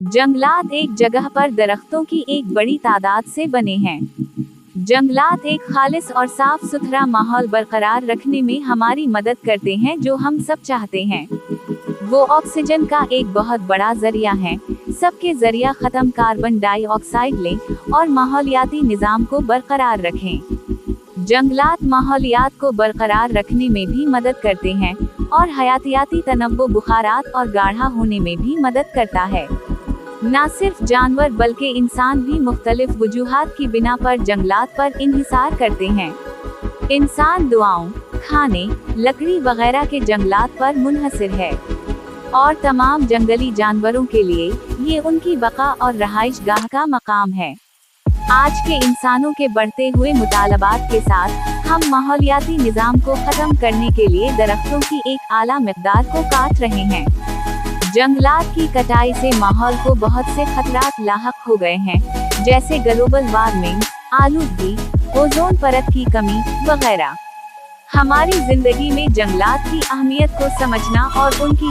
जंगलात एक जगह पर दरख्तों की एक बड़ी तादाद से बने हैं। जंगलात एक खालिस और साफ सुथरा माहौल बरकरार रखने में हमारी मदद करते हैं, जो हम सब चाहते हैं। वो ऑक्सीजन का एक बहुत बड़ा जरिया है। सबके जरिया खत्म कार्बन डाइऑक्साइड लें और माहौलियाती निज़ाम को बरकरार रखें। जंगलात माहौलियात को बरकरार रखने में भी मदद करते हैं और हयातियाती तनव्वु, बुखारात और गाढ़ा होने में भी मदद करता है। न सिर्फ जानवर बल्कि इंसान भी मुख्तलिफ वजूहात की बिना पर जंगलात पर इन्हिसार करते हैं। इंसान दुआओं, खाने, लकड़ी वगैरह के जंगलात पर मुनहसिर है और तमाम जंगली जानवरों के लिए ये उनकी बका और रहाइश गाह का मकाम है। आज के इंसानों के बढ़ते हुए मुतालबात के साथ हम माहौलियाती निज़ाम को ख़त्म करने के लिए दरख्तों की एक आला मिक़दार को काट रहे हैं। जंगलात की कटाई से माहौल को बहुत से खतरात लाहक हो गए हैं, जैसे ग्लोबल वार्मिंग, आलूदगी, ओजोन परत की कमी वगैरह। हमारी जिंदगी में जंगलात की अहमियत को समझना और उनकी